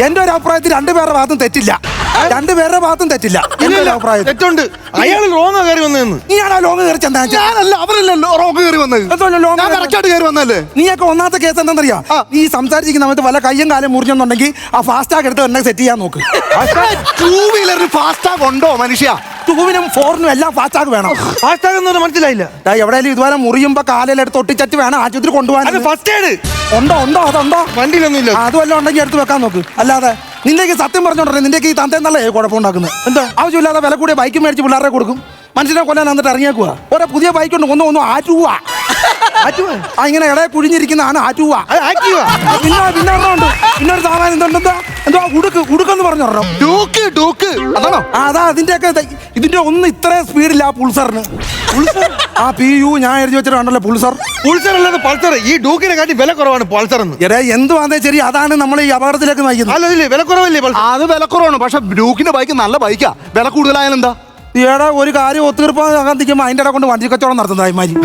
എന്റെ ഒരു അഭിപ്രായത്തിൽ രണ്ടുപേരുടെ ഭാഗത്തും തെറ്റില്ല. രണ്ടുപേരുടെ ഭാഗത്തും തെറ്റില്ല. എന്റെ ഒരു അഭിപ്രായം തെറ്റുണ്ട്. അയാൾ ലോങ് കയറി വന്നതെന്ന്. നീയാണോ ലോങ് കയറി ചെന്നാ? ഞാനല്ല, അവരല്ലോ റോങ് കയറി വന്നത്. ഞാൻ കറക്റ്റായിട്ട് കയറി വന്നല്ലേ. നീയൊക്കെ ഒന്നാമത്തെ കേസ് എന്താണെന്നറിയാം? നീ സംസാരിച്ചിരിക്കുന്ന സമയത്ത് വല്ല കയ്യും കാലം മുറിഞ്ഞെന്നുണ്ടെങ്കിൽ ആ ഫാസ്റ്റാഗ് എടുത്ത് തന്നെ സെറ്റ് ചെയ്യാൻ നോക്ക്. ടൂ വീലറിന് ഫാസ്റ്റാഗ് ഉണ്ടോ മനുഷ്യ? ടൂവിനും ഫോറിനും എല്ലാം ഫാസ്റ്റാഗ് വേണം. ഫാസ്റ്റാഗ് എന്ന് മനസ്സിലായില്ല. എവിടെയെങ്കിലും ഇതുപോലെ മുറിയുമ്പോ കാലിലെടുത്ത് ഒട്ടിച്ചറ്റ് വേണം ആശുപത്രി കൊണ്ടുപോകാൻ. ഫസ്റ്റ് എയ്ഡ് ഉണ്ടോ അതുണ്ടോ? വണ്ടിയിലൊന്നും ഇല്ല. അതുവല്ല ഉണ്ടെങ്കിൽ എടുത്ത് വെക്കാൻ നോക്ക്. അല്ലാതെ നിന്റെക്ക് സത്യം പറഞ്ഞോണ്ടേ നിന്റെക്ക് ഈ തന്തേന്നല്ലേ കുഴപ്പമുണ്ടാക്കുന്നത്. എന്താ ആവശ്യമില്ലാതെ വില കൂടിയ ബൈക്ക് മേടിച്ച് പിള്ളേരെ കൊടുക്കും. മനുഷ്യനെ കൊല്ലാൻ എന്നിട്ട് ഇറങ്ങിയേക്കുക. ഓരോ പുതിയ ബൈക്ക് ഉണ്ട്, ഒന്നും ആറ്റുക. ഇങ്ങനെ ഇടയെ കുഴിഞ്ഞിരിക്കുന്നതാണ് ആറ്റുക. പിന്നെ പിന്നൊരു സാധനം എന്തോ ഉടുക്കെന്ന് പറഞ്ഞോ. ഡൂക്ക് അതാണോ? അതാ അതിന്റെയൊക്കെ ഇതിന്റെ ഒന്നും ഇത്രയും സ്പീഡില്ല ആ പുൾസറിന്. ആ PU ഞാൻ എഴുതി വെച്ചിട്ടുണ്ടല്ലോ പൾസർ അല്ലാതെ പൾസർ. ഈ ഡൂക്കിനെ കാട്ടി വില കുറവാണ് പൾസർ എന്ന്. എന്തുവാന്നേ ശരി, അതാണ് നമ്മൾ ഈ അപകടത്തിലേക്ക് നയിക്കുന്നത്. അല്ല വില കുറവല്ലേ പൾസർ? അത് വില കുറവാണ്, പക്ഷെ ഡ്യൂക്കിന്റെ ബൈക്ക് നല്ല ബൈക്കാ. വില കൂടുതലായാലും എന്താ? ഒരു കാര്യം ഒത്തീർപ്പാകാൻ അതിന്റെ ഇട കൊണ്ട് വണ്ടി കച്ചവടം നടത്തുന്നതായി മാതിരി.